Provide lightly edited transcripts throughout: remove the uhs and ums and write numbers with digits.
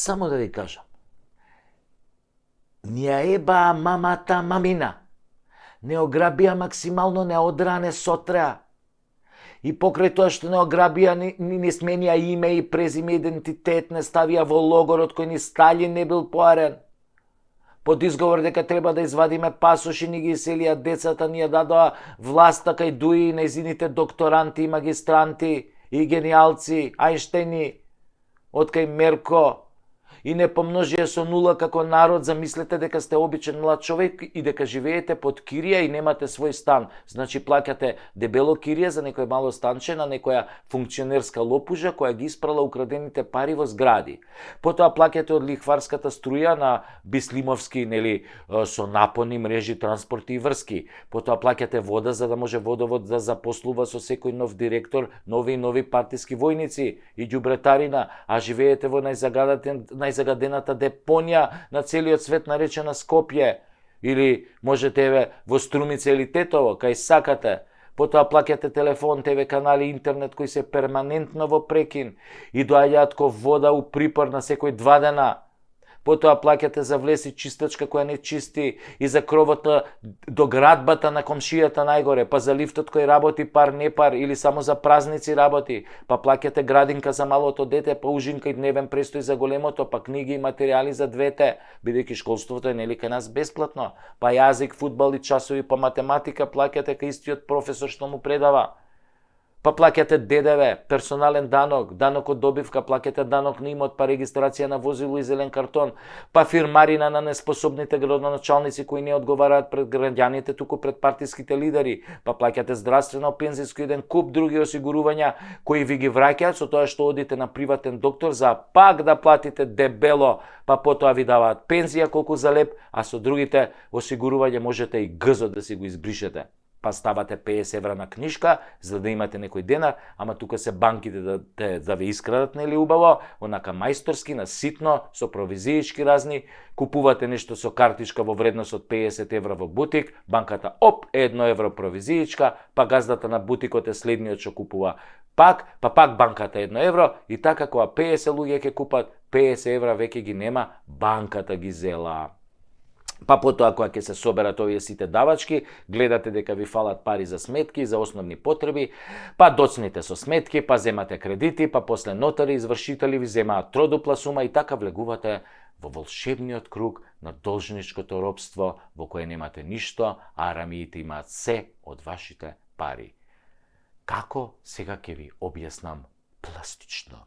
Само да ви кажам. Ния еба мамата мамина. Не ограбија максимално, не одране сотреа. И покрај тоа што не ограбија, не сменија име и презиме, идентитет, не ставија во логорот кој ни Сталин не бил поарен. Под изговор дека треба да извадиме пасоши, ни ги иселија децата, ни ја дадоа власта кај дуи и нејзините докторанти и магистранти и гениалци, Ајнштейни, од кај Мерко, и не помножија со нула како народ, замислете дека сте обичен млад човек и дека живеете под кирија и немате свој стан. Значи плаќате дебело кирија за некој мало станче на некоја функционерска лопужа која ги испрала украдените пари во згради. Потоа плаќате од лихварската струја на Бислимовски, нели, со напони, мрежи, транспорти и врски. Потоа плаќате вода за да може водовод да запослува со секој нов директор, нови и нови партиски војници и ѓубретарина, а живеете во најзагадената депонија на целиот свет наречена Скопје, или можете во Струмица или Тетово, кај сакате. Потоа плаќате телефон, ТВ канали, интернет кои се перманентно во прекин и доаѓаат ко вода у припор на секој 2 дена. Потоа плаќате за влез и чистачка која не чисти, и за кровот до градбата на комшијата најгоре, па за лифтот кој работи пар не пар или само за празници работи, па плаќате градинка за малото дете, па ужинка и дневен престој за големото, па книги и материјали за двете, бидејќи школството е нели кај нас бесплатно, па јазик, фудбал и часови по математика плаќате кај истиот професор што му предава. Па плаќате ДДВ, персонален данок, данок од добивка, плаќате данок на имот, па регистрација на возило и зелен картон, па фирмарина на неспособните градоначалници кои не одговараат пред граѓаните, туку пред партиските лидери, па плаќате здравствено, пензиско и еден куп други осигурувања кои ви ги враќаат со тоа што одите на приватен доктор за пак да платите дебело, па потоа ви даваат пензија колку за леп, а со другите осигурувања можете и гзот да си го избришете. Па ставате 50 евра на книшка, за да имате некој денар, ама тука се банките да ве искрадат, нели убаво, онака мајсторски, на ситно, со провизиички разни, купувате нешто со картичка во вредност од 50 евра во бутик, банката оп, 1 евро провизиичка, па газдата на бутикот е следниот што купува пак банката 1 евро, и така кога 50 луѓе ќе купат, 50 евра веќе ги нема, банката ги зела. Па потоа кога ќе се соберат овие сите давачки, гледате дека ви фалат пари за сметки, за основни потреби, па доцните со сметки, па земате кредити, па после нотари, извршители ви земаат тродупла сума и така влегувате во волшебниот круг на должничкото робство во кое немате ништо, а арамиите имаат се од вашите пари. Како сега ќе ви објаснам пластично?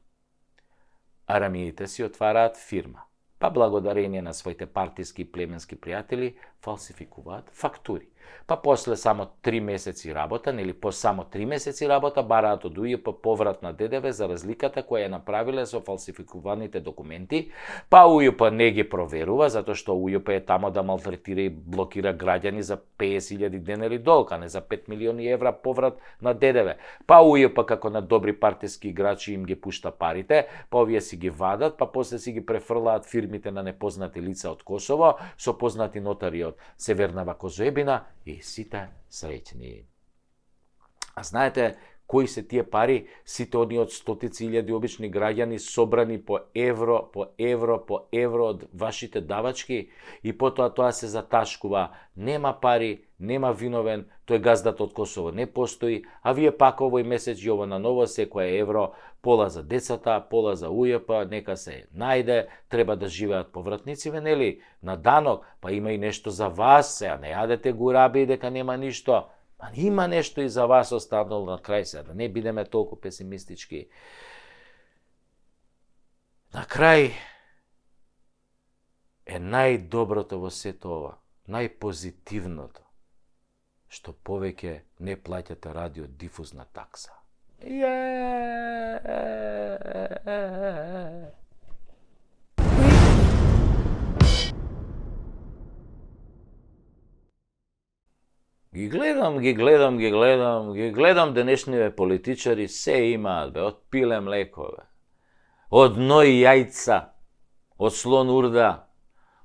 Арамиите си отвараат фирма, па благодарение на своите партиски и племенски пријатели фалсификуваат фактури. Па после само 3 месеци работа, нели по само 3 месеци работа, бараат од УЈП поврат на ДДВ за разликата која ја направиле со фалсификуваните документи, па УЈП не ги проверува, затоа што УЈП е тамо да малтретира и блокира граѓани за 50.000 денари долг, а не за 5 милиони евра поврат на ДДВ. Па УЈП како на добри партиски играчи им ги пушта парите, па овие си ги вадат, па после си ги префрлаат фирмите на непознати лица од Косово, со познати нотари од Северна Козоебина, и сите среќни. А знаете кои се тие пари, сите они од стотици илјади обични граѓани собрани по евро од вашите давачки, и потоа тоа се заташкува. Нема пари, нема виновен, тој газдата од Косово не постои, а вие пак овој месец и ово на ново секој евро, пола за децата, пола за УЈП, нека се најде, треба да живеат повратнициве, нели, на данок, па има и нешто за вас, а не јадете гураби дека нема ништо. Ма има нешто и за вас останало на крај се, да не бидеме толку песимистички. На крај е најдоброто во сето ова, најпозитивното, што повеќе не плаќате радиодифузна такса. Ги гледам денешниве политичари, се имаат, од пиле млеко, од ној јајца, од слон урда,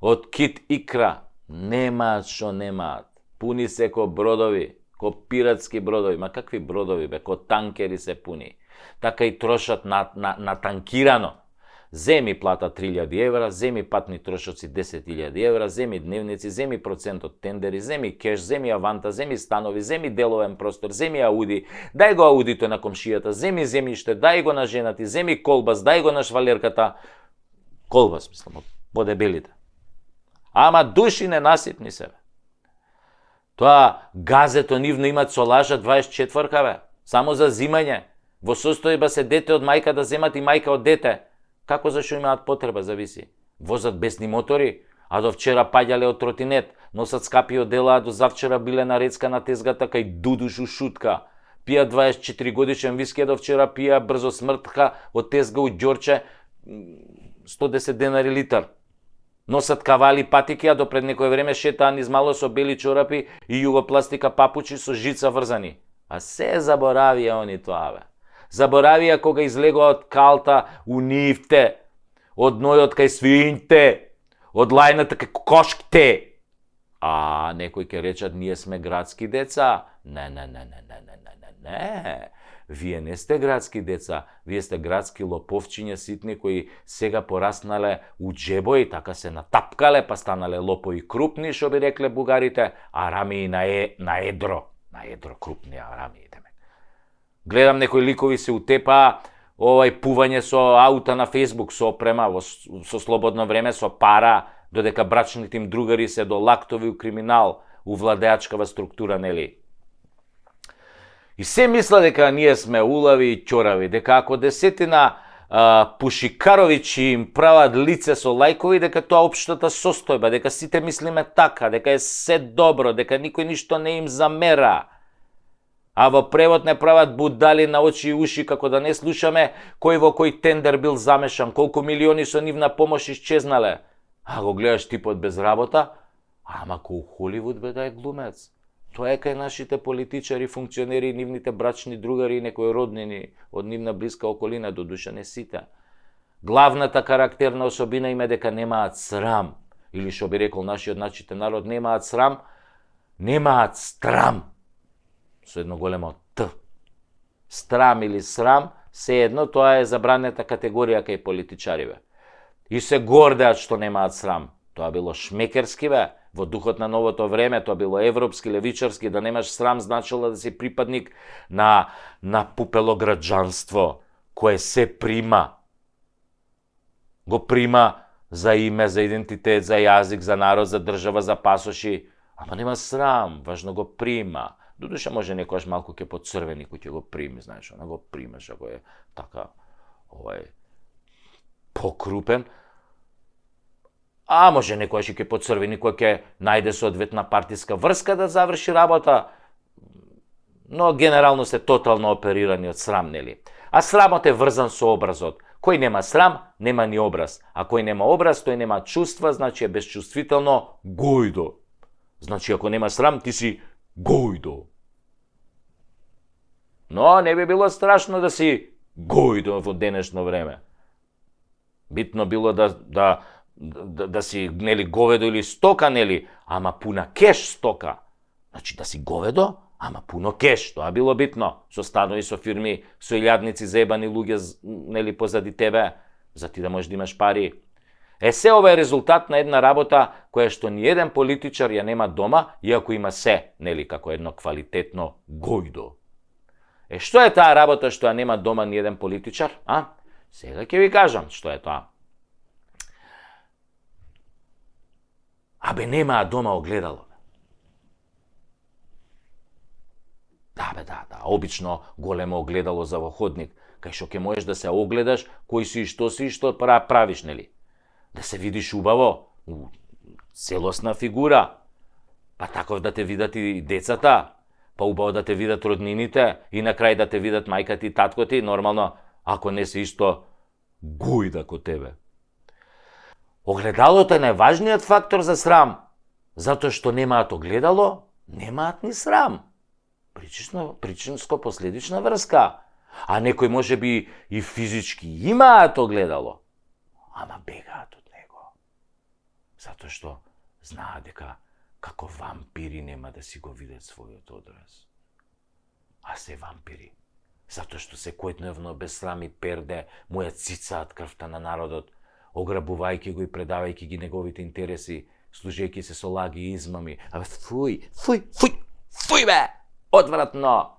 од кит икра, немаат што немаат. Пуни се ко бродови, ко пиратски бродови, ма какви бродови ко танкери се пуни. Така и трошат на танкирано. Земи плата 3000 евра, земи патни трошоци 10.000 евра, земи дневници, земи процент од тендери, земи кеш, земи аванта, земи станови, земи деловен простор, земи ауди, дај го аудито на комшијата, земи земјиште, дај го на женати, земи колбас, дај го на швалерката. Колбас, мислам, по дебелите. Ама души ненаситни себе. Тоа газето нивно имат со лажа 24-ка, бе. Само за зимање. Во состојба се дете од мајка да земат и мајка од дете. Како зашо имаат потреба, зависи. Возат бесни мотори, а до вчера паѓале од тротинет, носат скапи одела, а до завчера биле на рецка на тезгата кај Дудушу Шутка. Пија 24 годишен виски, а до вчера пија брзо смртка од тезга у Ѓорче 110 денари литар. Носат кавали патики, а до пред некој време шетаа низ мало со бели чорапи и југопластика папучи со жица врзани. А се заборавија они тоа, бе. Заборавија кога излегоа од калта у нивте, од нојот кај свињте, од лајната кај кошките. А некои ќе речат, ние сме градски деца. Не. Вие не сте градски деца, вие сте градски лоповчиња ситни кои сега пораснале у џебои, така се натапкале, па станале лопови крупни, шо би рекле бугарите, а рамии на едро крупни рамии. Гледам некои ликови се утепаа, пување со аута на Фейсбук, со опрема, со слободно време, со пара, додека брачните им другари се до лактови у криминал, у владеачкава структура, нели? И се мисла дека ние сме улави и ќорави, дека ако десетина пушикаровичи им прават лице со лајкови, дека тоа општата состојба, дека сите мислиме така, дека е се добро, дека никој ништо не им замера. А во превод не прават будали на очи и уши, како да не слушаме кој во кој тендер бил замешан, колку милиони со нивна помош исчезнале. А го гледаш типот без работа, ама кој Холивуд бе да е глумец. Тоа е кај нашите политичари, функционери, нивните брачни другари и некои роднини од нивна блиска околина, до душа не сите. Главната карактерна особина им е дека немаат срам, или што би рекол нашиот народ, немаат срам, немаат страм. Со едно големо Т. Страм или срам, се едно, тоа е забранета категорија кај политичариве. И се гордеат што немаат срам. Тоа било шмекерски, бе, во духот на новото време, тоа било европски, левичарски, да немаш срам значило да си припадник на пупелограđанство, кое се прима. Го прима за име, за идентитет, за јазик, за народ, за држава, за пасоши, ама нема срам, важно го прима. Додуша може некојаш малку ќе поцрвени кој ќе го прими, знаеш, она го примеш, ако е така, покрупен. А може некојаш ќе поцрвени кој ќе најде соодветна партиска врска да заврши работа. Но генерално се тотално оперирани од срам, нели? А срамот е врзан со образот. Кој нема срам, нема ни образ. А кој нема образ, тој нема чувства, значи е безчувствително гојдо. Значи ако нема срам, ти си гојдо. Но не би било страшно да си гојдо во денешно време. Битно било да си, нели, говедо или стока, нели, ама пуна кеш стока. Значи да си говедо, ама пуно кеш, тоа било битно. Со станови, со фирми, со илјадници заебани луѓе, нели, позади тебе, за ти да можеш да имаш пари. Се ова е резултат на една работа која што ни еден политичар ја нема дома, иако има се, нели, како едно квалитетно гојдо. Што е таа работа што ја нема дома ни еден политичар? Сега ќе ви кажам што е тоа. Немаа дома огледало. Да, обично големо огледало за во ходник, кај што ќе можеш да се огледаш кој си и што правиш, нели? Да се видиш убаво, целосна фигура, па таков да те видат и децата, па убаво да те видат роднините и на крај да те видат мајка и татко ти, нормално, ако не се исто гојда ко тебе. Огледалото е најважниот фактор за срам, затоа што немаат огледало, немаат ни срам. Причинско-последична врска. А некои може би и физички имаат огледало, ама бегаат од него. Затоа што знаат дека како вампири нема да си го видат својот одраз. А се вампири. Затоа што секојдневно без срам и перде му ја цицаат крвта на народот, ограбувајќи го и предавајќи ги неговите интереси, служејќи се со лаги и измами. Абе, фуј бе! Одвратно!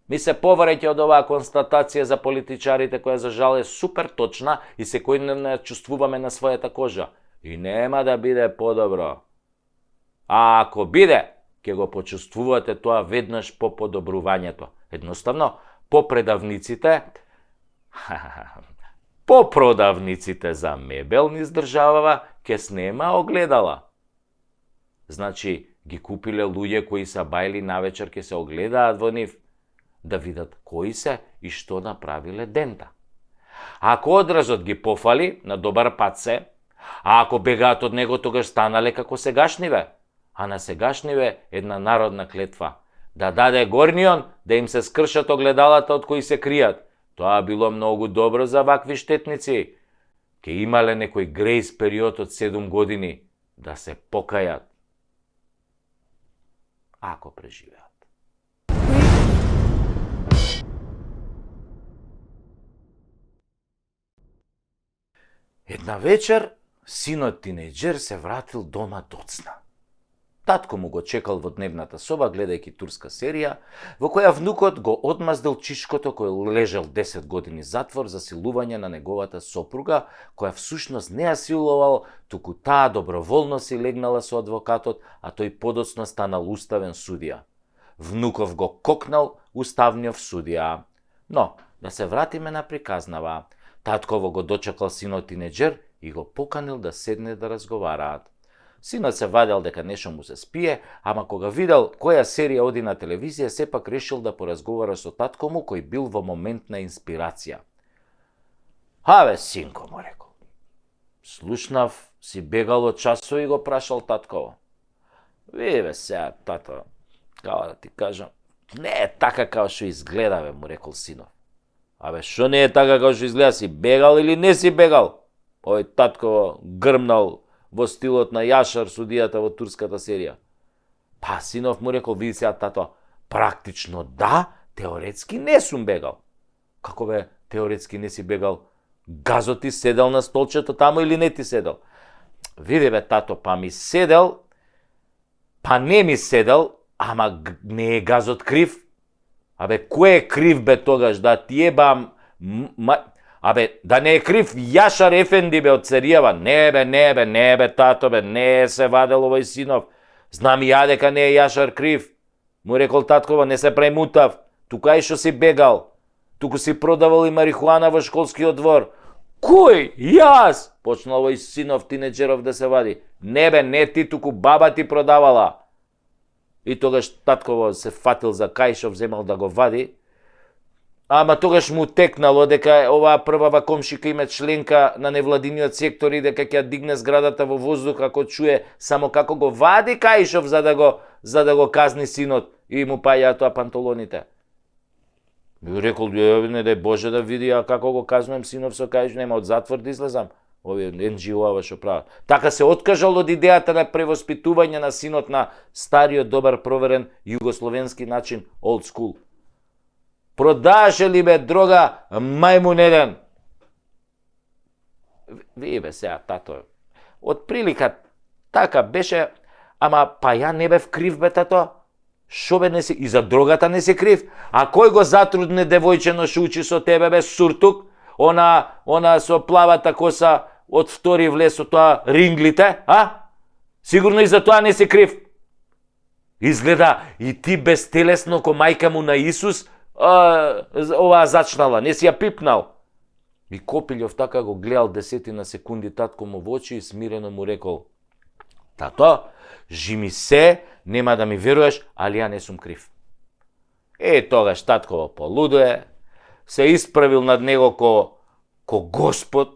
Ми се повреќе од оваа констатација за политичарите, која за жал е супер точна и секојдневно ја чувствуваме на својата кожа. И нема да биде подобро. А ако биде, ќе го почувствувате тоа веднаш по подобрувањето. Едноставно, по продавниците за мебел низ државава ќе снема огледала. Значи, ги купиле луѓе кои са бајли навечер ќе се огледаат во нив, да видат кои се и што направиле дента. Ако одразот ги пофали, на добар пат се, а ако бегаат од него, тогаш станале како сегашниве. А на сегашниве една народна клетва. Да даде горнион, да им се скршат огледалата од кои се кријат. Тоа било многу добро за вакви штетници. Ке имале некој грейс период од 7 години да се покајат. Ако преживеат. Една вечер, синот тинејџер се вратил дома доцна. Татко му го чекал во дневната соба, гледајќи турска серија, во која внукот го одмаздил чишкото кој лежал 10 години затвор за силување на неговата сопруга, која всушност не ја силувал, туку таа доброволно си легнала со адвокатот, а тој подоцна станал уставен судија. Внуков го кокнал уставниот судија. Но, да се вратиме на приказнава. Татково го дочекал синот тинеџер и го поканил да седне да разговараат. Синот се вадел дека нешто му се спие, ама кога видел која серија оди на телевизија, сепак решил да поразговара со татко му, кој бил во момент на инспирација. Абе, синко, му рекол. Слушнав, си бегал од часови, го прашал татково. Види бе сега, тато, као да ти кажам, не е така као што изгледа, бе, му рекол синов. Абе, шо не е така како што изгледа, си бегал или не си бегал? Овој татко грмнал во стилот на Јашар, судијата во турската серија. Па, синов му рекол, види сега, тато, практично да, теоретски не сум бегал. Како бе, теоретски не си бегал? Газо ти седел на столчето таму или не ти седел? Види бе, тато, па ми седел, па не ми седел, ама не е газот крив? Абе, кој е крив бе тогаш, да ти ебам... Абе, да не е крив Јашар Ефенди бе од Церијава? Не бе, тато бе, не се вадел овој синов. Знам и ја дека не е Јашар крив. Му рекол таткова, не се премутав. Тука и што си бегал. Туку си продавал и марихуана во школскиот двор. Кој? Јас? Почнал овој синов тинеџеров да се вади. Не бе, не ти, туку баба ти продавала. И тогаш татково се фатил за кајшов, земал да го вади. Ама тогаш му текнало дека оваа првава комшика има членка на невладиниот сектор и дека ќе дигне зградата во воздух ако чуе само како го вади кајшов за да го казни синот и му паѓаат тоа панталоните. Би рекол, не дај Боже да види а како го казнувам синов со кајшов, нема од затвор да излезам. Овие NGO-ава што прават. Така се откажал од идејата на превоспитување на синот на стариот добар проверен југословенски начин, old school. Продаше ли бе дрога мајмун еден? Ви бе сега, тато. Од прилика така беше, ама па ја не бев крив бе, тато. Шо бе не си, и за дрогата не си крив? А кој го затрудне девојчено шо учи со тебе бе, суртук? Она со плавата коса од втори влез со тоа ринглите, а? Сигурно и за тоа не си крив. Изгледа и ти безтелесно ко мајка му на Исус, оваа зачнала, не си ја пипнал. И Копилјов така го гледал 10 секунди татко му во очи и смирено му рекол: тато, жими се, нема да ми веруваш, али ја не сум крив. Тогаш татково полудое, се исправил над него ко Господ,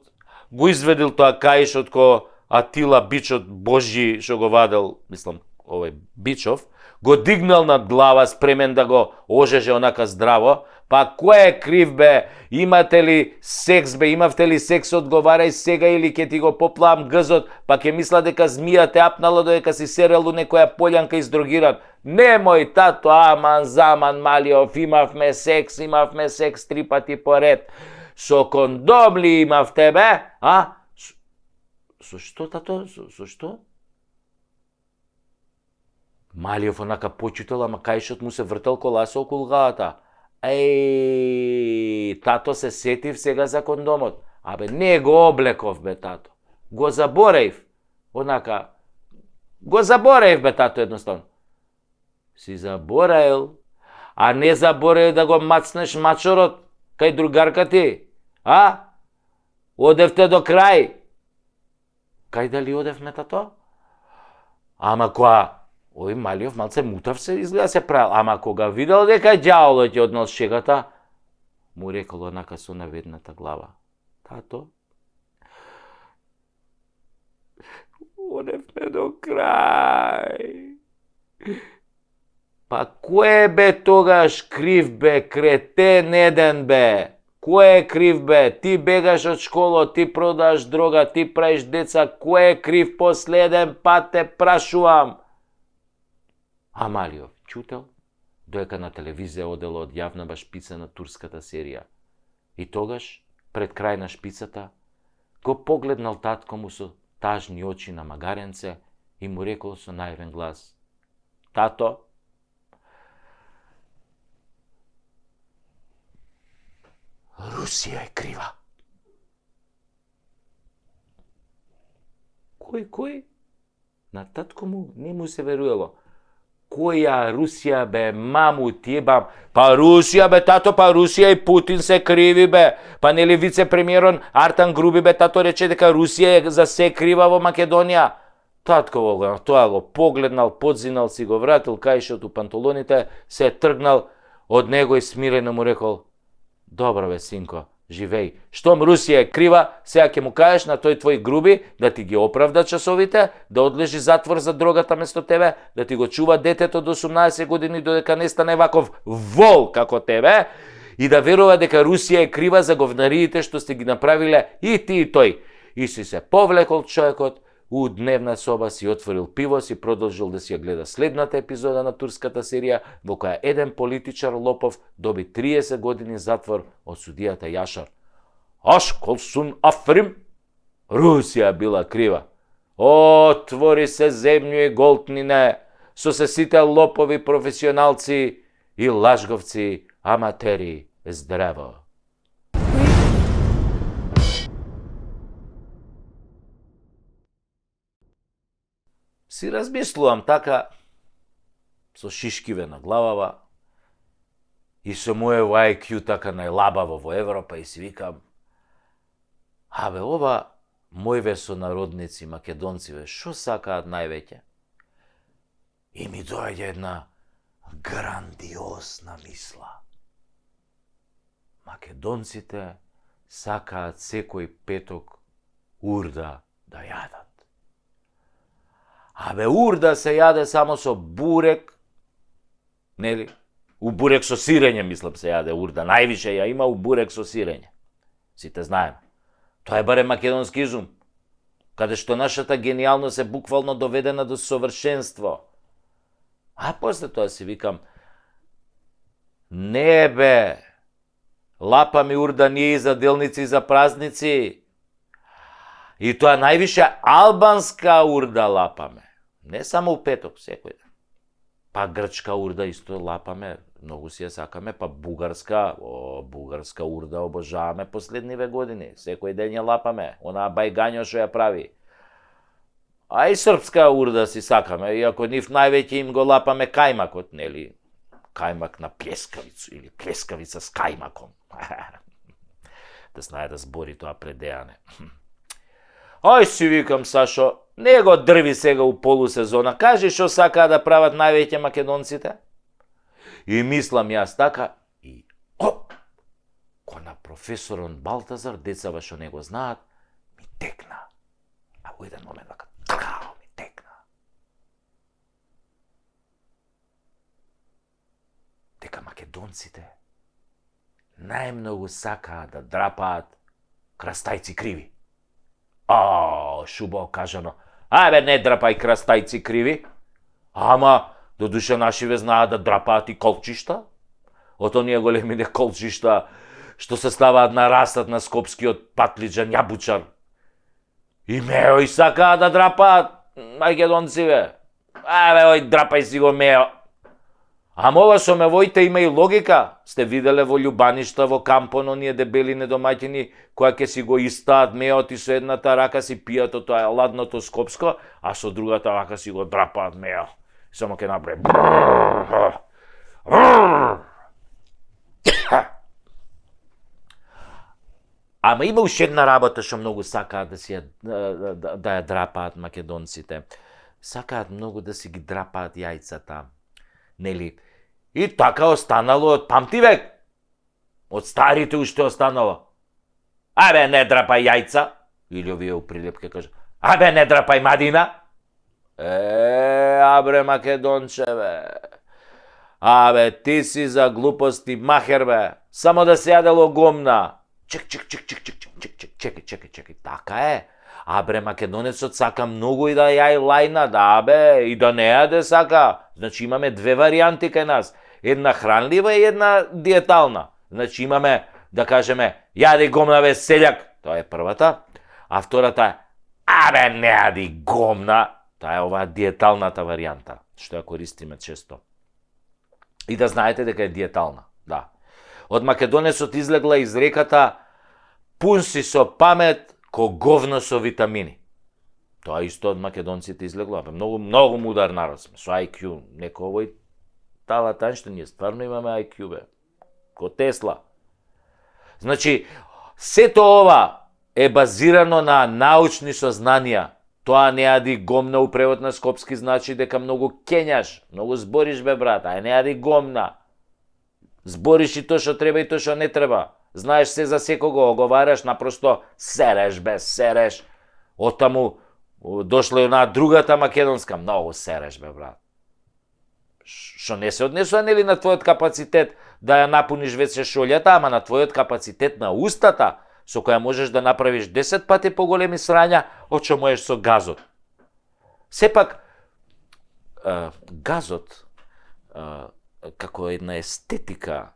го изведил тоа каишот ко Атила бичот Божји што го вадел, мислам, овој Бичов, го дигнал над глава спремен да го ожеже онака здраво, Па кој е крив бе? Имате ли секс бе? Имавте ли секс? Одговарај сега или ќе ти го поплавам гзот, па ќе мисла дека змија те апнала додека си серел у некоја полјанка издрогиран. Немој, тато, аман, заман, Малиов, имавме секс 3 пати поред. Со кондом ли имавте бе? А? Со што, тато? Со што? Малиов онака почутел, ама кајшот му се вртел коласа околу главата. Еј, тато се сетив сега за кондомот. Абе, не го облеков бе, тато. Го забореив. Онака, го забореив бе, тато, едноставно. Си забораил, а не забораил да го мацнеш мачорот кај другарка ти. А? Одевте до крај. Кај дали одевме, тато? Ама која... Ој Малиов малце мутав се изгледа се правил, ама кога видел дека ѓаволот ќе однел шегата, му рекол онака со наведната глава. Тато, одевме до крај. Па кој бе тогаш крив бе, кретен еден бе? Кој е крив бе? Ти бегаш од школа, ти продаш дрога, ти правиш деца, кој е крив? Последен пат те прашувам. А Малиов чутел, доека на телевизија одело од јавна шпица на турската серија. И тогаш, пред крај на шпицата, го погледнал татко му со тажни очи на магаренце и му рекол со наивен глас: Тато, Русија е крива. Кој? На татко му не му се веруело. Која Русија бе, маму ти ебам? Па Русија бе, тато, па Русија и Путин се криви бе. Па нели вице-премиерон Артан Груби бе, тато рече дека Русија е за се крива во Македонија. Татко го, тоа го погледнал, подзинал, си го вратил кајшот у панталоните, се тргнал од него и смирено му рекол: Добро бе, синко, живеј. Штом Русија е крива, сега ќе му кажеш на тој твој Груби да ти ги оправда часовите, да одлежи затвор за дрогата место тебе, да ти го чува детето до 18 години додека не стане ваков вол како тебе и да верува дека Русија е крива за говнариите што сте ги направиле и ти и тој. И си се повлекол човекот у дневна соба, си отворил пиво, си продолжил да си ја гледа следната епизода на турската серија, во која еден политичар лопов доби 30 години затвор од судијата Јашар. Ашколсун Африм, Русија била крива. Отвори се земју и голтнине, со се сите лопови професионалци и лажговци, аматери, здраво. Си размислувам така, со шишкиве на главава и со моје IQ така најлабаво во Европа и си викам: Абе, ова мојве сонародници македонциве, шо сакаат највеќе? И ми доаѓа една грандиозна мисла. Македонците сакаат секој петок урда да јадат. Абе, урда се јаде само со бурек, нели? У бурек со сирење, мислам, се јаде урда. Највише ја има у бурек со сирење. Сите знаеме. Тоа е барем македонски изум, каде што нашата генијалност е буквално доведена до совршенство. А после тоа си викам: не бе, лапа ми урда ние и за делници и за празници. И тоа највише албанска урда лапаме. Не само у петок, секој ден. Па грчка урда исто лапаме, многу си ја сакаме, па бугарска урда обожаваме последниве години. Секој ден ја лапаме, онаа бајгањо што ја прави. А и српска урда си сакаме, иако нив највеќе им го лапаме кајмакот, нели? Кајмак на плескавицу или плескавица с кајмаком. Да знае да збори тоа пред Дејане. Ај си викам, Сашо, не го дрви сега у полусезона, кажи што сакаа да прават највеќе македонците. И мислам јас така, и ко на професорон Балтазар, децава што не го знаат, ми текна. А во еден момент вака, ми текна. Дека македонците најмногу сакаа да драпаат крастајци криви. Шубо кажано. Ајбе, не драпај крастајци криви. Ама, додуше нашиве знаат да драпаат и колчишта. Од оние големите колчишта што се ставаат на растат на скопскиот патлиџан јабучар. И мео и сакаа да драпаат македонциве. Ајбе, ој, драпај си го мео. Ама ова со мевоите има и логика. Сте виделе во љубаништа, во кампон, оние дебели недомаќини, која ќе си го истаат меот и со едната рака си пијат од тоа ладното скопско, а со другата рака си го драпаат мео. Само ќе направи. Ама има уште една работа што многу сакаат да си да ја драпаат македонците. Сакаат многу да си ги драпаат јајцата. Нели? И така останало од памтивек. Од старите уште останало. Абе, не драпај јајца. Или овие у прилепке кажа. Абе, не драпај мадина. Абре, македончеве. Абе, ти си за глупости махер, бе. Само да се јадело гомна. Чекај. Така е. Абре, македонецот сака многу и да јај лајна, да, бе, и да не јаде сака. Значи имаме две варијанти кај нас. Една хранлива и една диетална. Значи имаме, да кажеме, јади гомна, бе, селјак. Тоа е првата. А втората е, абе, не јади гомна. Тоа е оваа диеталната варијанта, што ја користиме често. И да знаете дека е диетална, да. Од македонецот излегла изреката пун си со памет ко говно со витамини. Тоа исто од македонците излегло, многу мудар народ сме, со IQ, неко овој талатан што ние стварно имаме IQ, бе, ко Тесла. Значи, сето ова е базирано на научни сознанија. Тоа не јади гомна у превод на скопски значи дека многу кењаш, многу збориш, бе, брат, ај не јади гомна. Збориш и тоа што треба и тоа што не треба. Знаеш се за секого, оговараш, напросто сереш, бе, сереш. Оттаму дошла и на другата македонска, многу сереш, бе, брат. Што не се однесува, нели, на твојот капацитет да ја напуниш веќе шолјата, ама на твојот капацитет на устата, со која можеш да направиш 10 пати поголеми срања од што можеш со газот. Сепак, газот, како една естетика,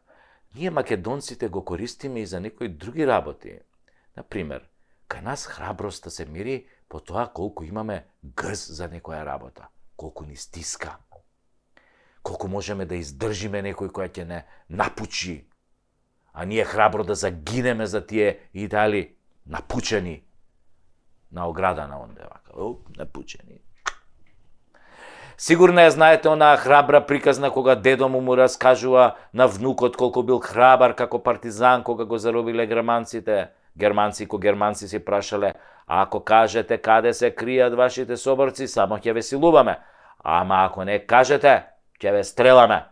ние македонците го користиме и за некои други работи. Например, кај нас храброста се мери по тоа колку имаме грз за некоја работа, колку ни стиска, колку можеме да издржиме некој која ќе не напучи, а ние храбро да загинеме за тие идеали напучени на ограда на онде вака. Напучени. Сигурно ја знаете онаа храбра приказна кога дедо му раскажува на внукот колку бил храбар како партизан кога го заробиле германците. Германци си прашале, ако кажете каде се кријат вашите соборци, само ќе ве силуваме. Ама ако не кажете, ќе ве стреламе.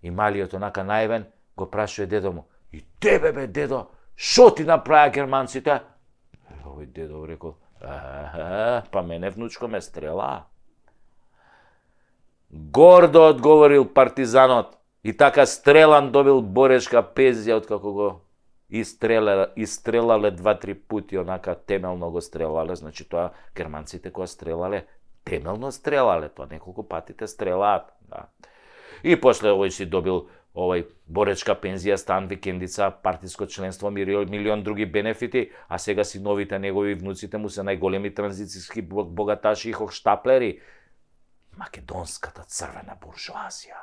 И малиот онака наивен го прашува дедо му, и тебе, бе, дедо, шо ти направија германците? Овој дедо рекол, па мене внучко ме стрела. Гордо одговорил партизанот и така стрелан добил борешка пензија откако го истрелале 2-3 пати, онака темелно го стрелале, значи тоа германците кога стрелале, темелно стрелале, тоа неколку пати те стрелаат, да. И после овој си добил овој боречка пензија, стан, викендица, партиско членство, милион други бенефити, а сега синовите негови внуците му се најголеми транзицијски богаташи и хохштаплери. Македонската црвена буржуазија.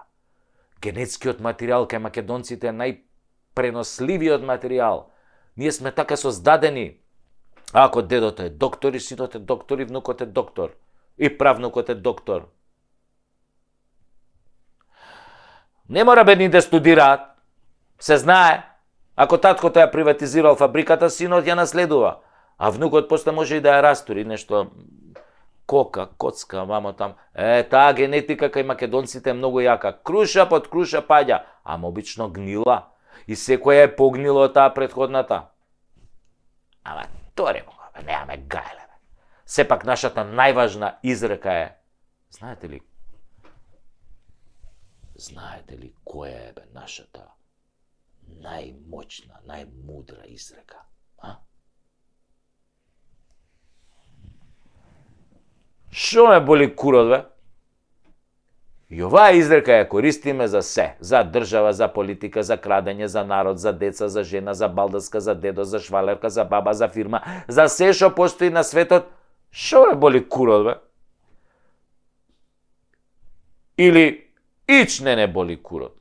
Генетскиот материјал кај македонците е најпреносливиот материјал. Ние сме така создадени. Ако дедото е доктор и синот е доктор и внукот е доктор и правнукот е доктор. Не мора бедни да студираат. Се знае. Ако таткото ја приватизирал фабриката, синот ја наследува. А внукот после може и да ја растури нешто кока, коцка, мамо там. Таа генетика кај македонците е многу јака. Круша под круша паѓа, ама обично гнила. И секоја е погнило од таа претходната. Ама торе му, немаме гајле. Сепак нашата најважна изрека е, знаете ли која е нашата најмоćна, најмудра изрека. Шо ме боли курот, бе? И оваа изрека ја користиме за се. За држава, за политика, за крадење, за народ, за деца, за жена, за балдаска, за дедо, за швалерка, за баба, за фирма, за се што постои на светот. Шо ме боли курот, бе? Или ич не боли курот.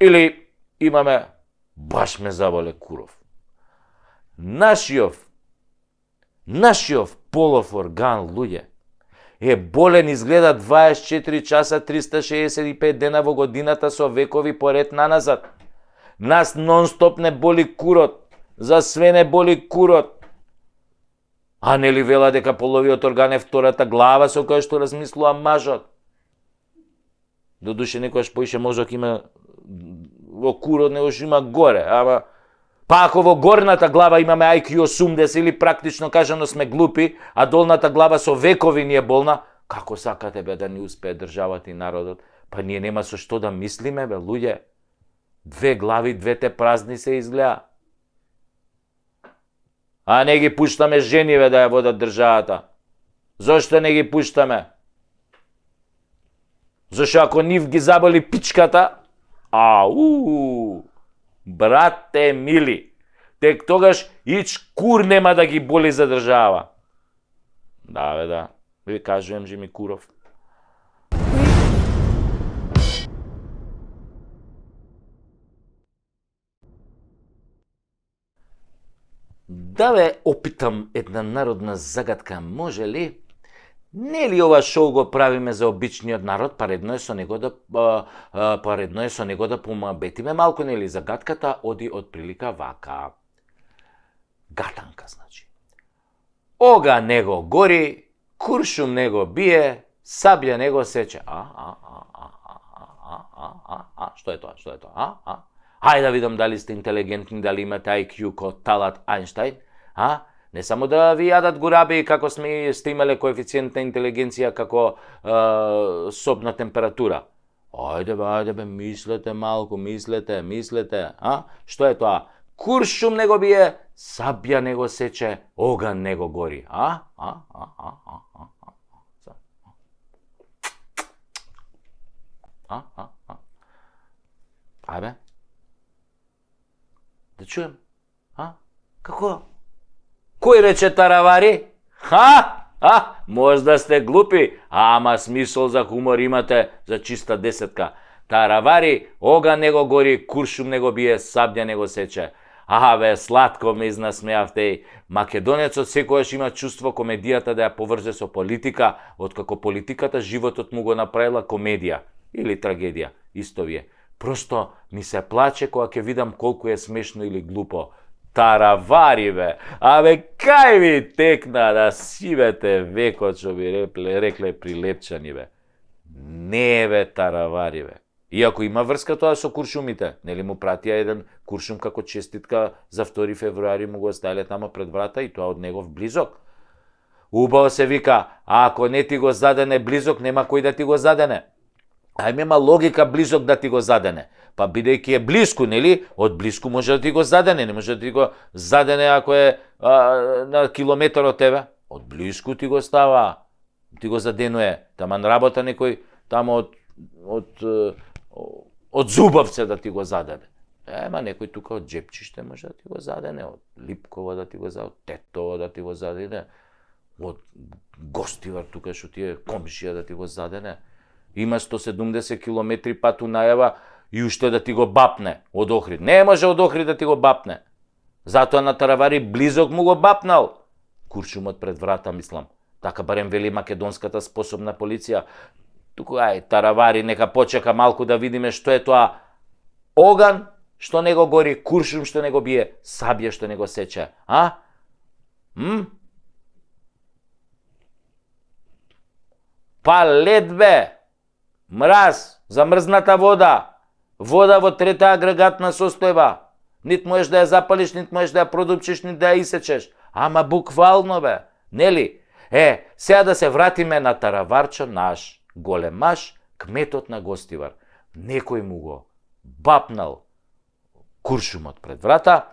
Или имаме баш ме заболе куров. Нашиов полов орган, луѓе, е болен изгледа 24 часа 365 дена во годината со векови поред наназад. Нас нон-стоп не боли курот, за све не боли курот. А нели вела дека половиот орган е втората глава со која што размислува мажот? Додуше некојаш поише мозок има во курот, него што има горе, ама па ако во горната глава имаме IQ 80 или практично кажано сме глупи, а долната глава со векови ни е болна, како сакате бе да ни успее државата и народот? Па ние нема со што да мислиме, бе, луѓе. Две глави, двете празни се изгледа. А не ги пуштаме жениве да ја водат државата. Зошто не ги пуштаме? Зашто ако нив ги заболи пичката, брате мили, тек тогаш ич кур нема да ги боли за држава. Да, бе, да. Ви кажувам, Жими Куров. Да бе, опитам една народна загадка, може ли? Не ли ова шоу го правиме за обичниот народ, па редно е со него да помабетиме малку, нели? Загадката оди од прилика вака. Гатанка, значи. Ога него гори, куршум него бие, сабља него сече. Што е тоа? Хајде да видам дали сте интелигентни, дали имате IQ ко Талат Ајнштајн, Не само да ви јадат гураби како сте имале коефициент на интелигенција како собна температура. Ајде бе, мислете малку, мислете, Што е тоа? Куршум него бие, сабја него сече, оган него гори. Ајде. Да чуем. Како? Кој рече таравари? Можда сте глупи, ама смисол за хумор имате, за чиста десетка. Таравари, оган него гори, куршум него бие, сабља него сече. Бе, сладко ме изнасмеавте. Македонецот секојаш има чувство комедијата да ја поврзе со политика, откако политиката животот му го направила комедија или трагедија, исто вие. Просто ми се плаче кога ќе видам колку е смешно или глупо. Таравари, бе! Кај ви текна да сивете векот, што би рекле прилепчани, бе. Не, бе, таравари, бе. Иако има врска тоа со куршумите, нели му пратија еден куршум како честитка за 2 февруари, му го оставиле тама пред врата и тоа од негов близок. Убаво се вика, ако не ти го задене близок, нема кој да ти го задене. Нема логика близок да ти го задене. Па бидејќи е блиску, нели? Од блиску може да ти го задене, не може да ти го задене ако е на километар од тебе. Од блиску ти го става, ти го заденуе. Таман работа некој тамо од Зубовце да ти го задене. Ема некој тука од Джепчиште може да ти го задене, од Липково да ти го задене, од Тетово да ти го задене, од Гостивар тука што ти е комшија да ти го задене. Има 170 километри пат унајава и уште да ти го бапне од Охрид. Не може од Охрид да ти го бапне. Затоа на таравари близок му го бапнал. Куршумот пред врата, мислам. Така барем вели македонската способна полиција. Туку, таравари, нека почека малку да видиме што е тоа. Оган што него гори, куршум што него бие, сабја што него сече. Па лед, бе! Мраз, замрзната вода. Вода во трета агрегатна состојба. Нит можеш да ја запалиш, нит можеш да ја продупчиш, нит да ја исечеш. Ама буквално, бе. Нели? Сега да се вратиме на тараварчо наш, големаш, кметот на Гостивар. Некој му го бапнал куршумот пред врата,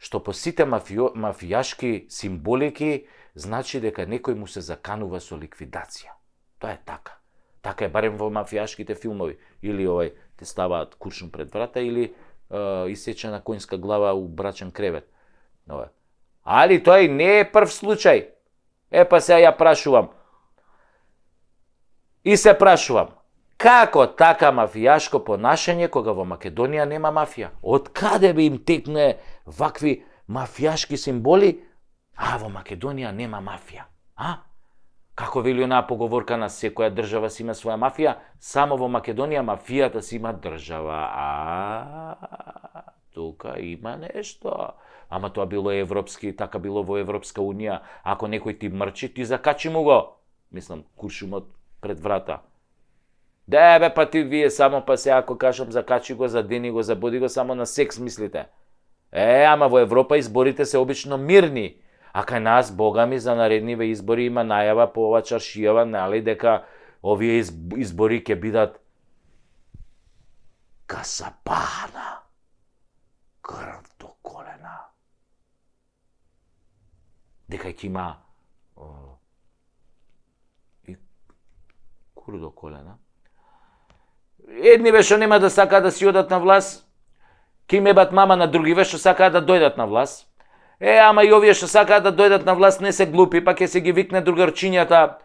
што по сите мафијашки символики значи дека некој му се заканува со ликвидација. Тоа е така. Така е барем во мафијашките филмови. Или те ставаат куршум пред врата, или исечена конјска глава у брачен кревет. Али тој не е прв случај. Па сега ја прашувам. И се прашувам, како така мафијашко понашање кога во Македонија нема мафија? Од каде би им текне вакви мафијашки символи, а во Македонија нема мафија? Како вели онаа поговорка на секоја држава си има своја мафија, само во Македонија мафијата си има држава. Тука има нешто. Ама тоа било европски, така било во Европска унија. Ако некој ти мрчи, ти закачи му го. Мислам, куршумот пред врата. Па ти вие само па се ако кажам закачи го, задени го, забоди го, само на секс мислите. Ама во Европа изборите се обично мирни. А кај нас, бога ми, за наредниве избори има најава по ова чаршијава, нали, дека овие избори ќе бидат касапана, крв до колена. Дека ќе има и кур до колена. Едниве што нема да сакаат да си одат на власт, ќе им ебат мама на другиве што сакаат да дојдат на власт. Ама и овие што сакаат да дојдат на власт не се глупи, па ќе се ги викне другарчињата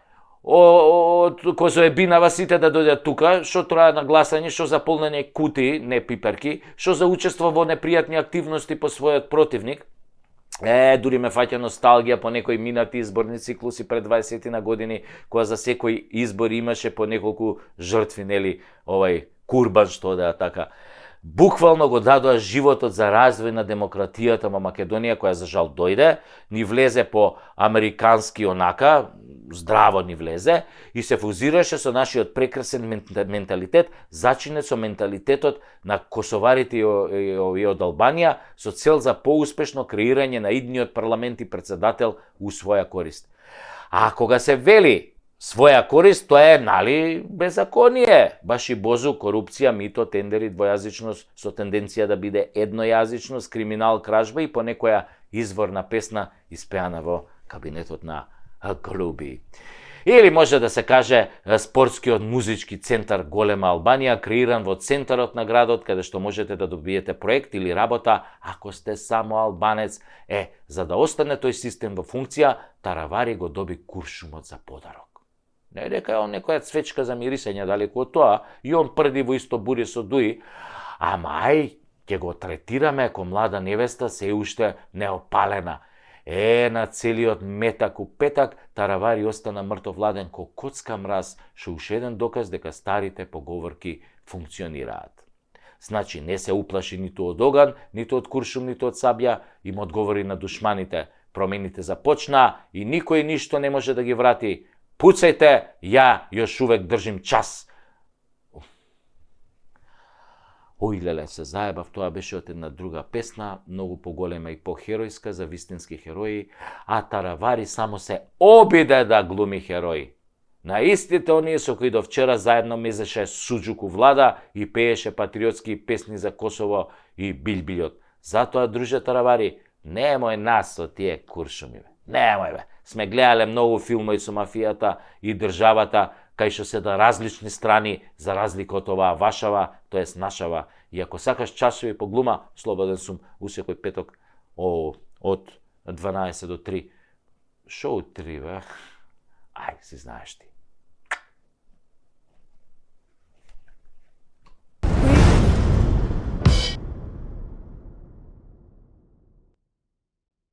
од Козоебинава сите да дојдат тука, што трае на гласање, што за полнење кутии, не пиперки, што за учество во непријатни активности по својот противник. Дури ме фаќа носталгија по некои минати изборни циклуси пред 20 на години, кога за секој избор имаше по неколку жртви, нели, курбан, што да така. Буквално го дадоа животот за развој на демократијата во Македонија, која за жал дојде, ни влезе по американски онака, здраво ни влезе, и се фузираше со нашиот прекрасен менталитет, зачинет со менталитетот на косоварите и од Албанија, со цел за поуспешно креирање на идниот парламент и председател у своја корист. А кога се вели своја корист, тоа е, нали, беззаконие. Баш и бозу, корупција, мито, тендери, двојазичност, со тенденција да биде еднојазичност, криминал, кражба и по некоја изворна песна испеана во кабинетот на Груби. Или може да се каже спортскиот музички центар Голема Албанија, креиран во центарот на градот, каде што можете да добиете проект или работа, ако сте само албанец. За да остане тој систем во функција, Таравари го доби куршумот за подарок. Не дека е он некоја цвечка за мирисење далеку од тоа, и он прди во исто бури со дуи, ама ќе го третираме како млада невеста, се уште неопалена. На целиот метак у петак, Таравари остана мртовладен ко коцка мраз, што уште еден доказ дека старите поговорки функционираат. Значи, не се уплаши ниту од оган, ниту од куршум, ниту од сабја, им одговори на душманите. Промените започна и никој ништо не може да ги врати. Пуцајте, ја још увек држим час. Леле, се заебав, тоа беше од една друга песна, многу поголема и похеројска за вистински херои, а Таравари само се обиде да глуми херои. На истите оние со кои до вчера заедно мезеше суџук у влада и пееше патриотски песни за Косово и Билбилјот. Затоа, друже Таравари, немој нас со тие куршуми. Немој, бе. Сме гледале многу филмови со мафијата и државата, кај што се да различни страни, за разлика од оваа вашава, тоест нашава. И ако сакаш часови по глума, слободен сум у секој петок од 12 до 3. Шо од 3, бе? Си знаеш ти.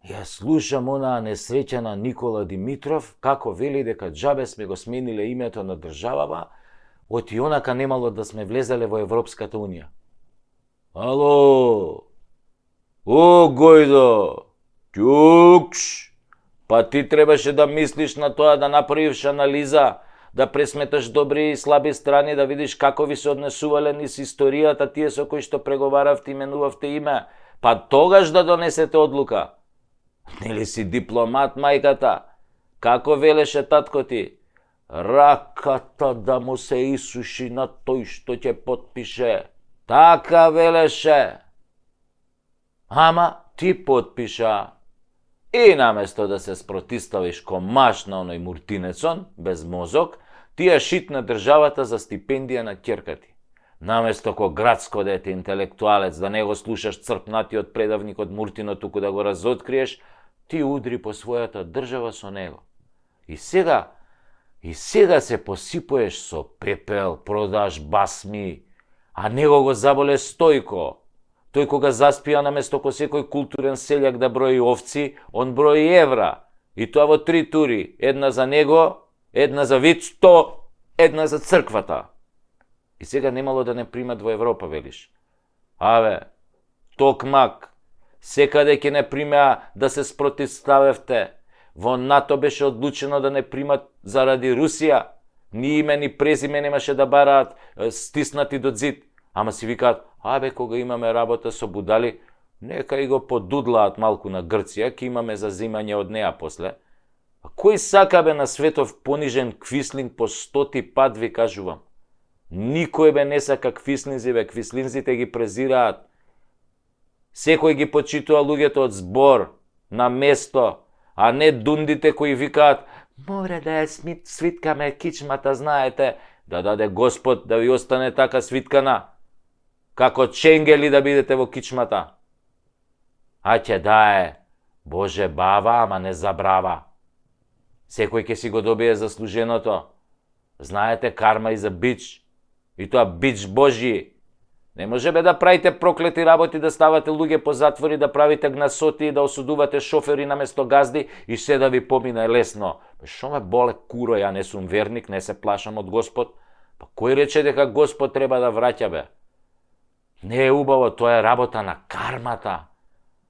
Ја слушам онаа несреќена Никола Димитров, како вели дека џабе сме го смениле името на државава, од и онака немало да сме влезеле во Европската унија. Ало! О, Гојдо! Ќукш! Па ти требаше да мислиш на тоа, да направиш анализа, да пресметаш добри и слаби страни, да видиш како ви се однесувале низ историјата тие со кои што преговаравте, именувавте име, па тогаш да донесете одлука. Нели си дипломат, мајката? Како велеше татко ти? Раката да му се исуши на тој што ќе потпише. Така велеше. Ама ти потпиша. И наместо да се спротиставиш комаш на оној муртинецон, без мозок, ти ја шитна државата за стипендија на ќерка ти. Наместо ко градско дете, интелектуалец, да не го слушаш црпнатиот предавник од Муртино, туку да го разоткриеш, ти удри по својата држава со него. И сега се посипуеш со пепел, продаш басми, а него го заболе Стојко. Тој кога заспија наместо ко секој културен селјак да брои овци, он брои евра. И тоа во 3 тури. Една за него, една за Вицто, една за црквата. И сега немало да не примат во Европа, велиш. Аве, токмак, секаде ќе не примеа да се спротивставевте. Во НАТО беше одлучено да не примат заради Русија. Ни име, ни презиме немаше да бараат стиснати до зид. Ама си викаат, абе, кога имаме работа со будали, нека и го подудлаат малку на Грција, ке имаме зазимање од неа после. А кој сака бе на светов понижен квислинг по 100 пат, ви кажувам? Никој бе не сака квислинзи, бе, квислинзите ги презираат. Секој ги почитува луѓето од збор, на место, а не дундите кои викаат, море да ја свиткаме кичмата, знаете, да даде Господ да ви остане така свиткана, како ченгели да бидете во кичмата. А ќе дае, Боже бава, ама не забрава. Секој ќе си го добие заслуженото. Знаете, карма и за бич. И тоа бич Божи. Не може бе да правите проклети работи, да ставате луѓе по затвори, да правите гнасоти и да осудувате шофери наместо газди и се да ви помине лесно. Шо ме боле куро, ја не сум верник, не се плашам од Господ. Па кој рече дека Господ треба да враќа, бе? Не е убаво, тоа е работа на кармата.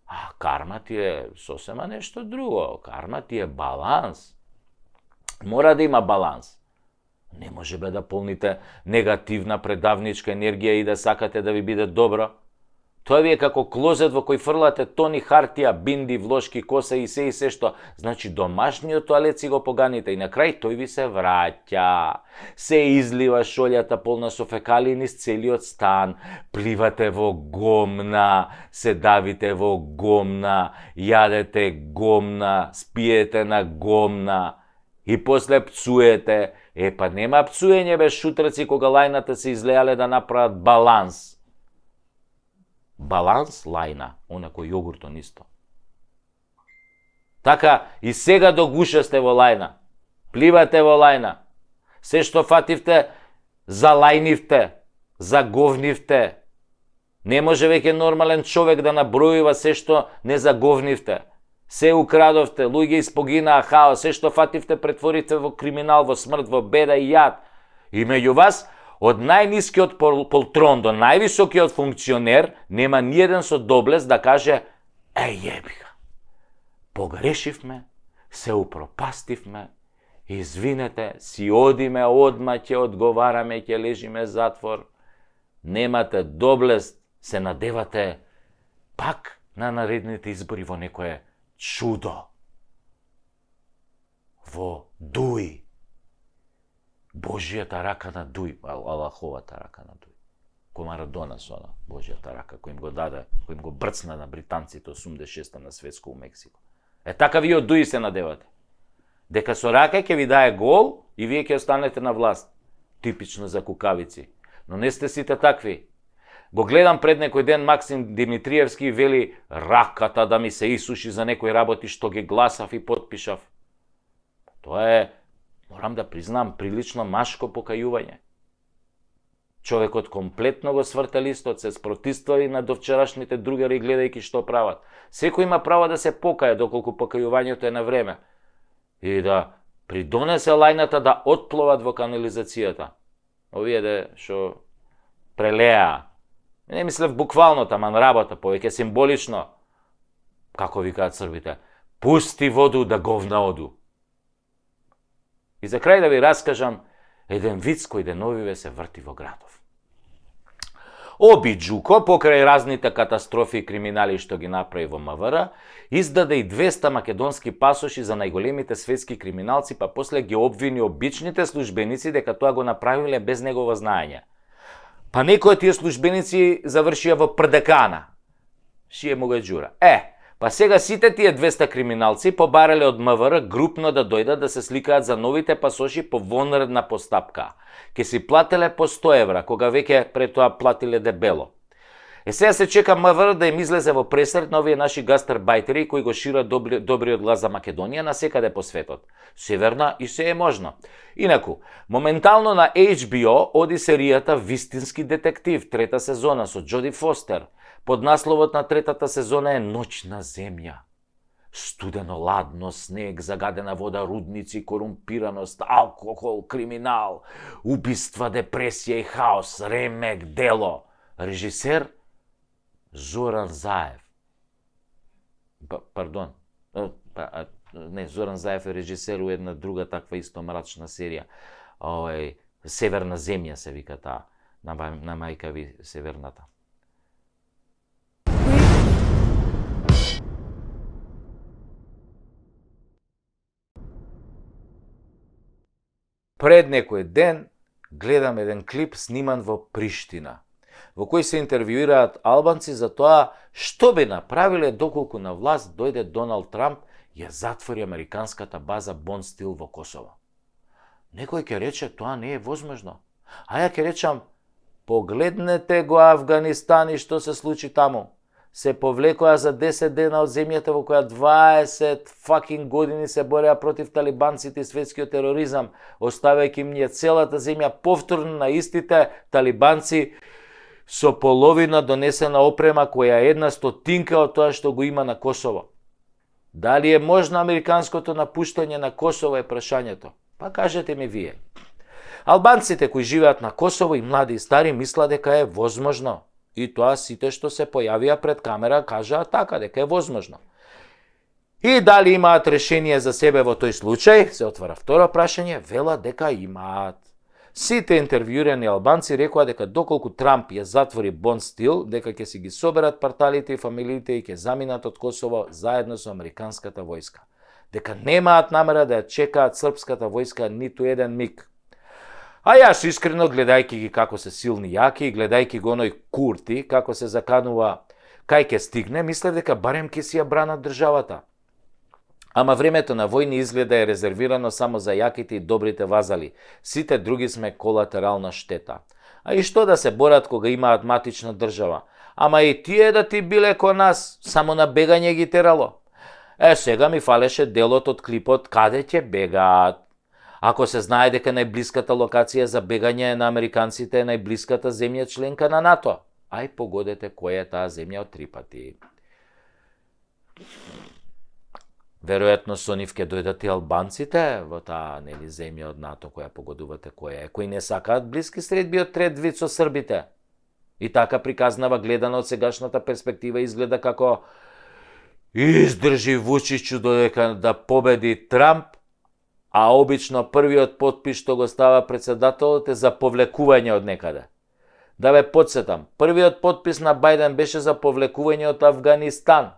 А карма ти е сосема нешто друго. Карма ти е баланс. Мора да има баланс. Не може бе да полните негативна предавничка енергија и да сакате да ви биде добро. Тоа ви е како клозет во кој фрлате тони хартија, бинди, влошки, коса и се што. Значи домашниот тоалет си го поганите и на крај тој ви се враќа. Се излива шолјата полна со фекалии низ целиот стан. Пливате во гомна, се давите во гомна, јадете гомна, спиете на гомна и после пцуете. Па нема пцуење бе шутраци кога лајната се излеале да направат баланс. Баланс лајна, онако јогуртон исто. Така и сега до гуша сте во лајна. Пливате во лајна. Се што фативте, залајнивте, заговнивте. Не може веќе нормален човек да набројува се што не заговнивте. Се украдовте, луѓе испогинаа, хаос, се што фативте претворите во криминал, во смрт, во беда и јад. И меѓу вас, од најнискиот полтрон до највисокиот функционер, нема ниеден со доблест да каже, јебига, погрешивме, се упропастивме, извинете, си одиме, одма ќе одговараме, ќе лежиме затвор. Немате доблест, се надевате пак на наредните избори во некое чудо. Во Дуј. Божијата рака на Дуј, Аллаховата рака на Дуј. Кој Марадона со она, Божијата рака, кој им го даде, кој им го брцна на британците 86-та на светско у Мексико. Така вие од Дуј се надевате. Дека со рака ќе ви дае гол и вие ќе останете на власт. Типично за кукавици. Но не сте сите такви. Го гледам пред некој ден Максим Димитриевски и вели раката да ми се исуши за некои работи што ги гласав и потпишав. Тоа е, морам да признам, прилично машко покајување. Човекот комплетно го сврта листот, се спротивстави на довчерашните другари гледајќи што прават. Секој има право да се покаја доколку покајувањето е на време и да придонесе лајната да отпловат во канализацијата. Овие де што прелеа. Не мислев буквално, таман работа, повеќе символично. Како викаат србите, пусти воду да говна оду. И за крај да ви раскажам еден виц кој деновиве се врти во градов. Оби Џуко, покрај разните катастрофи и криминали што ги направи во МВР, издаде и 200 македонски пасоши за најголемите светски криминалци, па после ги обвини обичните службеници дека тоа го направиле без негово знаење. Па некои од тие службеници завршија во ПРДК-на. Шие му га џура. Па сега сите тие 200 криминалци побарале од МВР групно да дојдат да се сликаат за новите пасоши по вонредна постапка. Ке си плателе по 100 евра, кога веќе пред тоа платиле дебело. Сега се чека МВР да им излезе во пресрет на овие наши гастарбајтери кои го шират добриот глас за Македонија насекаде по светот. Северна и се е можно. Инаку, моментално на HBO оди серијата Вистински детектив, трета сезона со Джоди Фостер. Под насловот на третата сезона е Ноќна земја. Студено, ладно, снег, загадена вода, рудници, корумпираност, алкохол, криминал, убиства, депресија и хаос, ремек, дело. Режисер Зоран Заев. Пардон. Не, Зоран Заев е режисер у една друга таква исто мрачна серија. Северна земја се вика таа. На мајка ви Северната. Пред некој ден гледам еден клип сниман во Приштина, во кој се интервјуираат албанци за тоа што би направиле доколку на власт дојде Доналд Трамп и ја затвори американската база Бонстил во Косово. Некој ќе рече тоа не е возможно. А ја ќе речам, погледнете го Афганистан и што се случи таму. Се повлекоа за 10 дена од земјата во која 20 fucking години се бореа против талибанците и светскиот тероризам, оставајќи им целата земја повторно на истите талибанци со половина донесена опрема која е 1/100 од тоа што го има на Косово. Дали е можно американското напуштање на Косово е прашањето? Па кажете ми вие. Албанците кои живеат на Косово и млади и стари мислат дека е возможно. И тоа сите што се појавија пред камера кажаа така, дека е возможно. И дали имаат решение за себе во тој случај, се отвара второ прашање, велат дека имаат. Сите интервјуирани албанци рекоа дека доколку Трамп ја затвори Бонстил, дека ќе си ги соберат парталите и фамилиите и ќе заминат од Косово заедно со американската војска. Дека немаат намера да ја чекаат српската војска ниту еден миг. А јас искрено, гледајќи ги како се силни јаки и гледајќи го оној Курти, како се заканува кај ќе стигне, мислев дека барем ќе си ја бранат државата. Ама времето на војни изгледа е резервирано само за јаките и добрите вазали. Сите други сме колатерална штета. А и што да се борат кога имаат матична држава? Ама и тие да ти биле ко нас, само на бегање ги терало. Сега ми фалеше делот од клипот каде ќе бегаат. Ако се знае дека најблиската локација за бегање на американците е најблиската земја членка на НАТО, ај погодете која е таа земја од 3 пати. Веројатно со нив ќе дојдат и албанците во таа земја од НАТО која погодувате која е, кои не сакаат блиски средби од трет вид со србите. И така приказнава гледано од сегашната перспектива изгледа како издржи Вучичу додека да победи Трамп, а обично првиот потпис што го става председателот е за повлекување од некаде. Да ве подсетам, првиот потпис на Бајден беше за повлекување од Афганистан.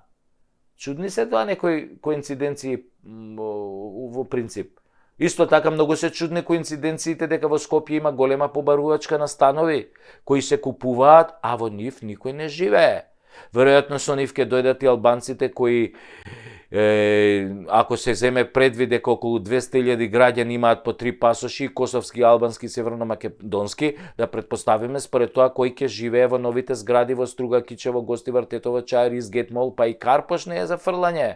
Чудни се тоа некои коинциденции во принцип. Исто така многу се чудни коинциденциите дека во Скопје има голема побарувачка на станови, кои се купуваат, а во нив никој не живее. Веројатно со нив ќе дојдат и албанците кои ако се земе предвид дека околу 200.000 граѓани имаат по 3 пасоши, косовски, албански, северно-македонски, да предпоставиме според тоа кој ќе живее во новите згради во Струга, Кичево, Гостивар, Тетово, Чаир, Изгет Мол, па и Карпош не е за фрлање.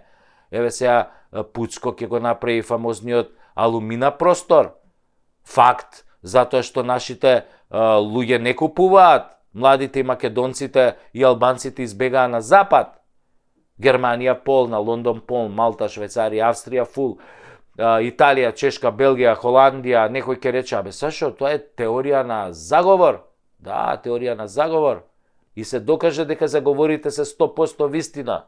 Еве сега Пуцко ќе го направи фамозниот алумина простор. Факт, затоа што нашите луѓе не купуваат, младите и македонците и албанците избегаа на запад. Германија полна, Лондон полн, Малта, Швајцарија, Австрија фул, Италија, Чешка, Белгија, Холандија, некој ќе рече, абе Сашо, тоа е теорија на заговор. Да, теорија на заговор. И се докаже дека заговорите се 100% вистина.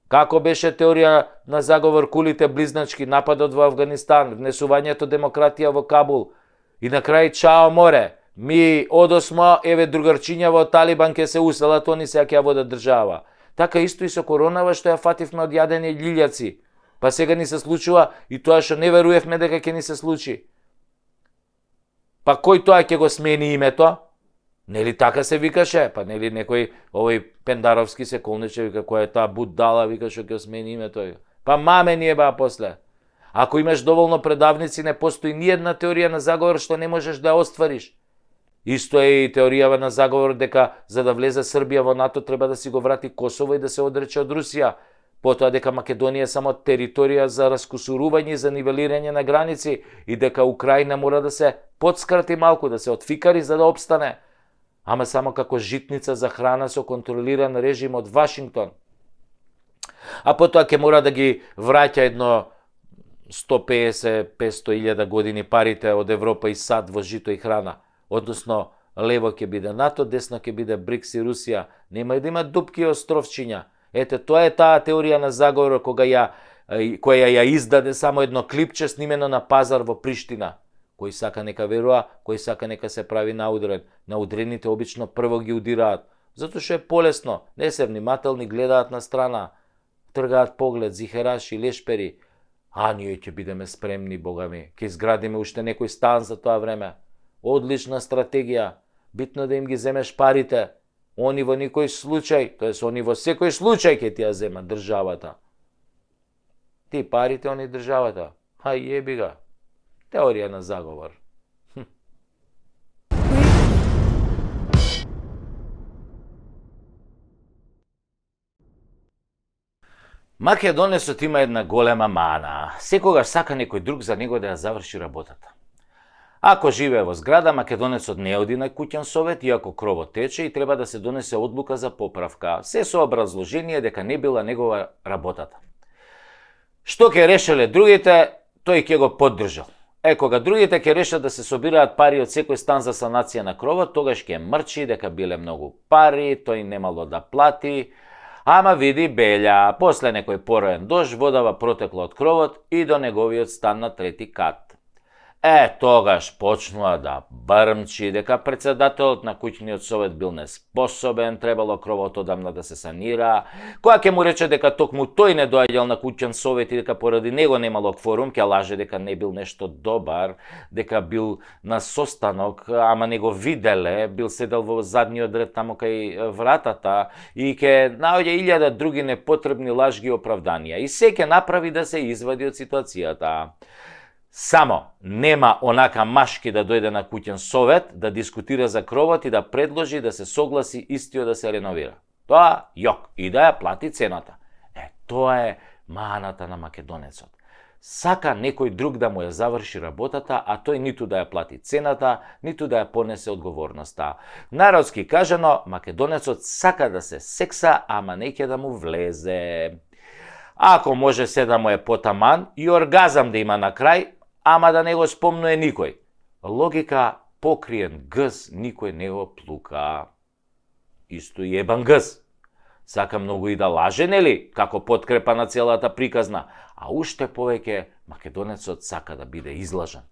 Како беше теорија на заговор кулите близначки, нападот во Афганистан, внесувањето демократија во Кабул и на крај чао море. Ми одосмо, еве другарчиња во Талибан ке се уселат, они се ќе ја водат држава. Така исто и со коронава што ја фативме од јадење лилјаци. Па сега ни се случува и тоа што не веруевме дека ќе ни се случи. Па кој тоа ќе го смени името? Нели така се викаше? Па нели некој овој Пендаровски се колнеше, вика, која е таа будала, вика, што ќе смени името. Па маме ни еба после. Ако имаш доволно предавници, не постои ни една теорија на заговор што не можеш да ја оствариш. Исто е и теоријава на заговор дека за да влезе Србија во НАТО треба да си го врати Косово и да се одрече од Русија. Потоа дека Македонија е само територија за раскусурување и за нивелирање на граници и дека Украина мора да се подскрати малку, да се отфикари за да обстане. Ама само како житница за храна со контролиран режим од Вашингтон. А потоа ќе мора да ги враќа едно 150-500 илјада години парите од Европа и САД во жито и храна. Односно, лево ќе биде НАТО, десно ќе биде БРИКС и Русија. Нема да има дупки и островчиња. Ете, тоа е таа теорија на заговор која ја издаде само едно клипче снимено на пазар во Приштина. Кој сака нека верува, кој сака нека се прави наудрен. Наудрените обично прво ги удираат, затоа што е полесно, не се внимателни, гледаат на страна, тргаат поглед, зихераши, лешпери. А ние ќе бидеме спремни, Бога ми, ќе изградиме уште некој стан за тоа време. Одлична стратегија, битно да им ги земеш парите. Они во никој случај, тоест они во секој случај ќе ти ја земат државата. Ти парите, они државата. Хај јеби га. Теорија на заговор. Македонецот има една голема мана. Секогаш сака некој друг за него да ја заврши работата. Ако живее во зграда, македонецот не оди на куќен совет, иако кровот тече и треба да се донесе одлука за поправка. Се со образложение дека не била негова работата. Што ќе решеле другите, тој ќе го поддржал. Кога другите ќе решат да се собираат пари од секој стан за санација на кровот, тогаш ќе мрчи дека биле многу пари, тој немало да плати. Ама види Белја, после некој пороен дожд, водава протекла од кровот и до неговиот стан на трети кат. Тогаш почнува да брмчи дека председателот на куќниот совет бил неспособен, требало кровот одамна да се санира. Која ќе му рече дека токму тој не доаѓал на куќен совет и дека поради него немало кворум, ќе лаже дека не бил нешто добар, дека бил на состанок, ама не го виделе, бил седел во задниот ред таму кај вратата и ќе наоѓа илјада други непотребни лажги оправданија. И се ќе направи да се извади од ситуацијата. Само нема онака машки да дојде на куќен совет, да дискутира за кровот и да предложи да се согласи истиот да се реновира. Тоа јок и да ја плати цената. Тоа е маната на македонецот. Сака некој друг да му ја заврши работата, а тој ниту да ја плати цената, ниту да ја понесе одговорноста. Народски кажано, македонецот сака да се секса, ама не ќе да му влезе. Ако може се да му е потаман и оргазам да има на крај, ама да не го спомнуе никој. Логика покриен гъс никој не го плука. Исто и ебан гъс. Сака многу и да лаже, нели, како подкрепа на целата приказна, а уште повеќе македонецот сака да биде излажан.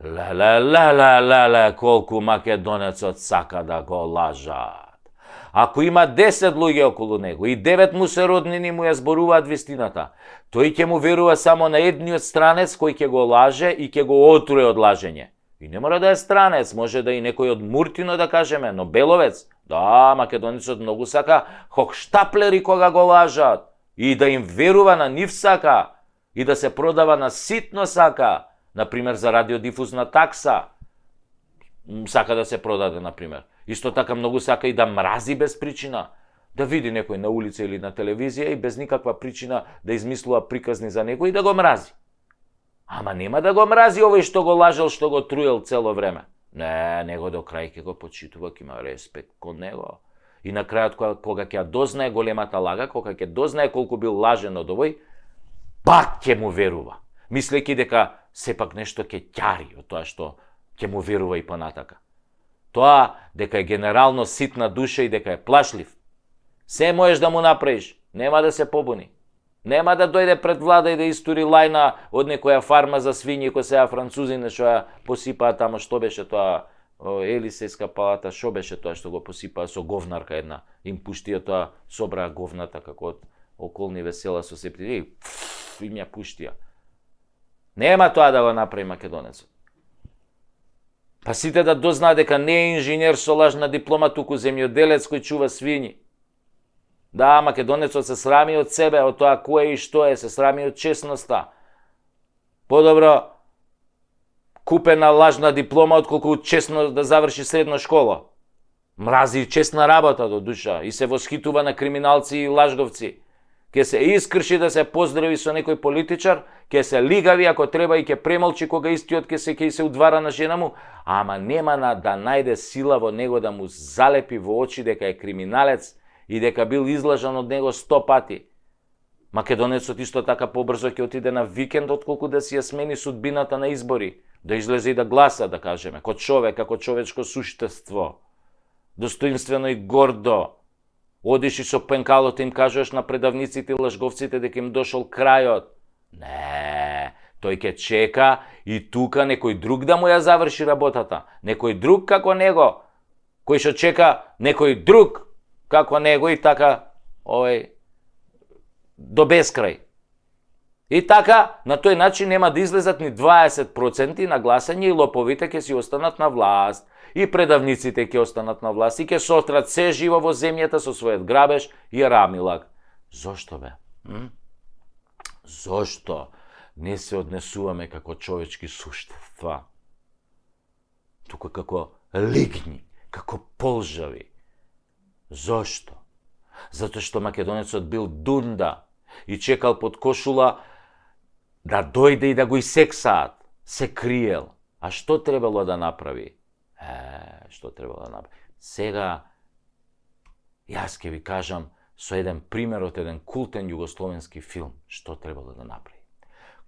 Леле, колку македонецот сака да го лажат. Ако има 10 луѓе околу него и 9 му се роднини му ја зборуваат вистината, тој ќе му верува само на едниот странец кој ќе го лаже и ќе го отруе од лажење. И не мора да е странец, може да и некој од Муртино да кажеме, но Беловец. Да, македонецот многу сака хохштаплери кога го лажат и да им верува на нив сака и да се продава на ситно сака, например за радиодифузна такса. Сака да се продаде, например. Исто така многу сака и да мрази без причина. Да види некој на улица или на телевизија и без никаква причина да измислува приказни за него и да го мрази. Ама нема да го мрази овој што го лажел, што го труел цело време. Не, него до крај ќе го почитува, ќе има респект кон него. И на крајот кога ќе дознае големата лага, кога ќе дознае колку бил лажен од овој, пак ќе му верува, мислејќи дека сепак нешто ќе ќари од тоа што ќе му верува и понатака. Тоа дека е генерално ситна душа и дека е плашлив. Се можеш да му направиш, нема да се побуни. Нема да дојде пред влада и да истури лајна од некоја фарма за свињи кој сеја французине што ја посипаа тамо, што беше тоа, Елисејска палата, што беше тоа што го посипаа со говнарка една. Им пуштија тоа, собраа говната како од околни весела со септиви, им ја пуштија. Нема тоа да го направи македонецот. Па сите да дознаат дека не е инженер со лажна диплома, туку земјоделец кој чува свињи. Да, македонецот се срами од себе, од тоа кој е и што е, се срами од честноста. Подобро купена лажна диплома, отколку честно да заврши средна школа. Мрази честна работа до душа и се восхитува на криминалци и лажговци. Ке се искрши да се поздрави со некој политичар, ке се лигави ако треба и ке премолчи кога истиот ке се удвара на жена му, ама нема да најде сила во него да му залепи во очи дека е криминалец и дека бил излажан од него 100 пати. Македонецот исто така побрзо ќе отиде на викенд отколку да си ја смени судбината на избори, да излезе и да гласа, да кажеме, како човек, како човечко суштество. Достоинствено и гордо. Одиш и со пенкалото им кажуваш на предавниците и лажговците дека им дошол крајот. Не, тој ќе чека и тука некој друг да му ја заврши работата. Некој друг како него, кој што чека некој друг како него и така до бескрај. И така, на тој начин нема да излезат ни 20% на гласање и лоповите ќе си останат на власт. И предавниците ќе останат на власт и ќе сотрат се живо во земјата со својот грабеж и рамилак. Зошто бе? Зошто не се однесуваме како човечки суштества? Тука како лигни, како полжави. Зошто? Затоа што македонецот бил дунда и чекал под кошула да дојде и да го исексаат. Се криел. А што требало да направи? Што требало да направи? Сега, јас ќе ви кажам со еден пример од еден култен југословенски филм, што требало да направи.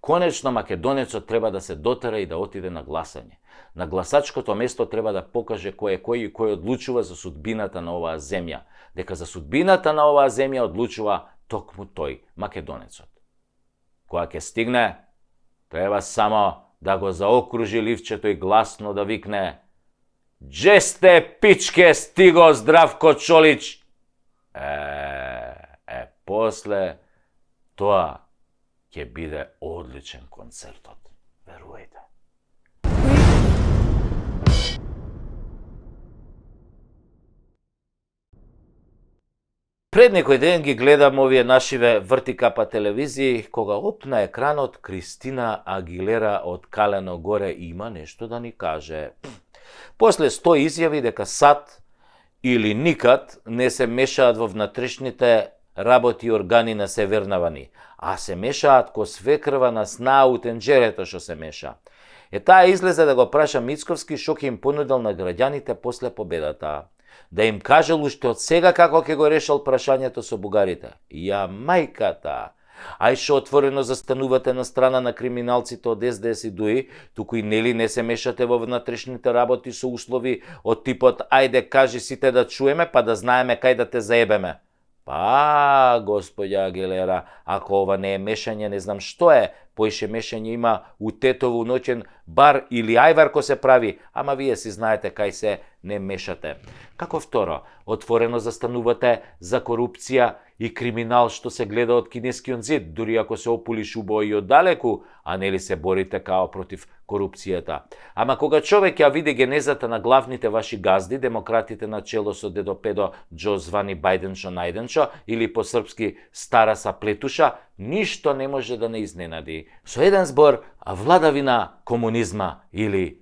Конечно, македонецот треба да се дотера и да отиде на гласање. На гласачкото место треба да покаже кој е кој и кој одлучува за судбината на оваа земја. Дека за судбината на оваа земја одлучува токму тој, македонецот. Кога ќе стигне, треба само да го заокружи ливчето и гласно да викне: "Дже сте, пичке, стиго Здравко Чолич!" После тоа ќе биде одличен концертот, верујте. Пред некој ден ги гледам овие нашиве вртикапа телевизии, кога оп на екранот Кристина Агилера од Калено горе има нешто да ни каже. После 100 изјави дека сад или никад не се мешаат во внатрешните работи и органи на Севернавани, а се мешаат ко свекрва на снаа у тенџерето што се меша. Таа излезе да го праша Мицковски што ќе им понудил на граѓаните после победата. Да им кажел уште од сега како ќе го решил прашањето со бугарите. Ја мајката! Ај што отворено застанувате на страна на криминалците од СДС и ДУИ, туку и нели не се мешате во внатрешните работи со услови од типот ајде кажи сите да чуеме па да знаеме кај да те заебеме. Па, господја Агилера, ако ова не е мешање, не знам што е. Поише мешање има у Тетово ноќен бар или ајварко се прави, ама вие си знаете кај се не мешате. Како второ, отворено застанувате за корупција и криминал што се гледа од кинескиот зид, дури ако се опулиш убаво и оддалеку, а нели се борите као против корупцијата. Ама кога човек ја види генезата на главните ваши газди, демократите на чело со дедо Педо Џо звани Бајденчо Најденчо или по српски Стара Саплетуша, ништо не може да не изненади. Со еден збор, владавина комунизма или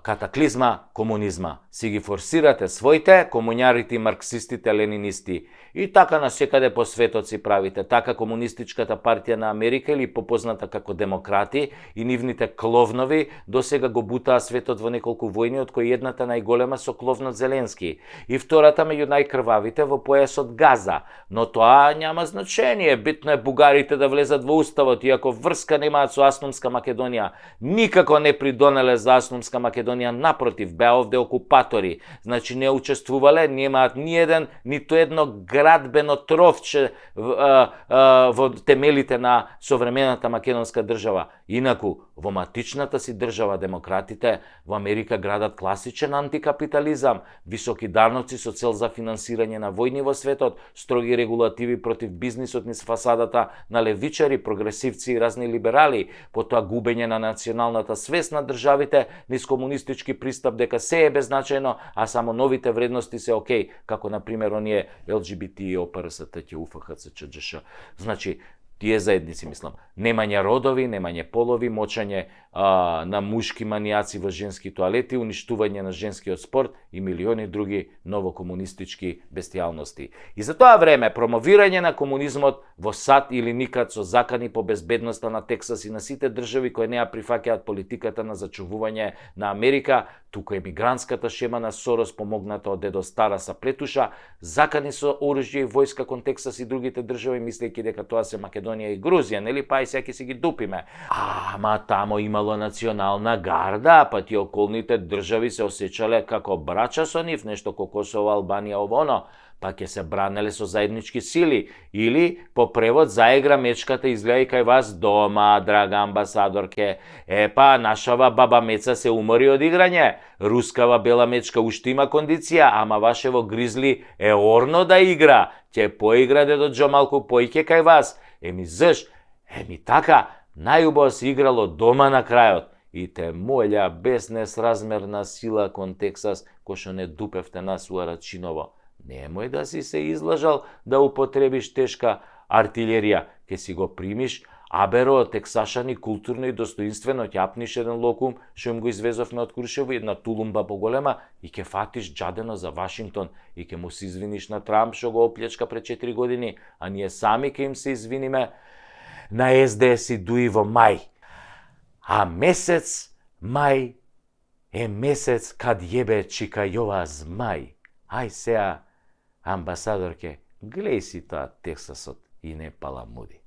катаклизма комунизма. Си ги форсирате своите, комуњарите и марксистите, ленинисти. И така на секаде по светот си правите. Така Комунистичката партија на Америка или попозната како демократи и нивните кловнови до сега го бутаа светот во неколку војни, од кои едната најголема со кловнот Зеленски и втората меѓу најкрвавите во појасот Газа. Но тоа няма значение. Битно е бугарите да влезат во уставот, иако врска немаат со Асномска Македонија. Никако не придонеле за Асномска Македонија, напротив, беа овде окупатори. Значи не учествувале, немаат ни еден, ниту едно градбено тровче во темелите на современата македонска држава. Инаку, во матичната си држава демократите во Америка градат класичен антикапитализам, високи даноци со цел за финансирање на војни во светот, строги регулативи против бизнисот низ фасадата на левичари, прогресивци и разни либерали, потоа губење на националната свест на државите низ комунистички пристап дека се е беззначајно, а само новите вредности се окей, како на пример оние ЛГБТ, ОПРСТ, УФХЦ, ЧДШ. Значи, тие заедници, мислам, немање родови, немање полови, мочање на мушки манијаци во женски тоалети, уништување на женскиот спорт и милиони други новокомунистички бестијалности. И за тоа време, промовирање на комунизмот во САД или никад со закани по безбедноста на Тексас и на сите држави кои не ја прифаќаат политиката на зачувување на Америка, туку емигрантската шема на Сорос помогната од дедо Стара са претуша, закани со оружје и војска кон Тексас и другите држави, мислејќи дека тоа се Македонија и Грузија, нели, па и сега ќе си ги дупиме. Ама тамо имало национална гарда, па тие околните држави се осеќале како брача со нив, нешто ко Косово, Албанија, овоно, па ќе се бранеле со заеднички сили. Или, по превод, заигра мечката изгледа и кај вас дома, драга амбасадорке. Епа, нашава баба Меца се умори од играње. Рускава бела мечка уште има кондиција, ама вашево гризли е орно да игра. Ќе поигра дедо Џо малку поиќе кај вас. Еми заш? Еми така, најубаво се играло дома на крајот. И те молја без несразмерна сила кон Тексас, кој што не дупевте нас у Арачиново. Немој да си се излажал да употребиш тешка артилерија, ке си го примиш, аберо тексашани културно и достоинствено ќапниш еден локум, што им го извезовме од Крушево, една тулумба поголема, и ке фатиш джадено за Вашингтон, и ке му се извиниш на Трамп што го оплечка пред 4 години, а ние сами ке им се извиниме на СДС и ДУИ во мај. А месец мај е месец кад јебе чика јова змај. Ај сеа, амбасадорке, глеј си тоа Тексасот и не паламуди.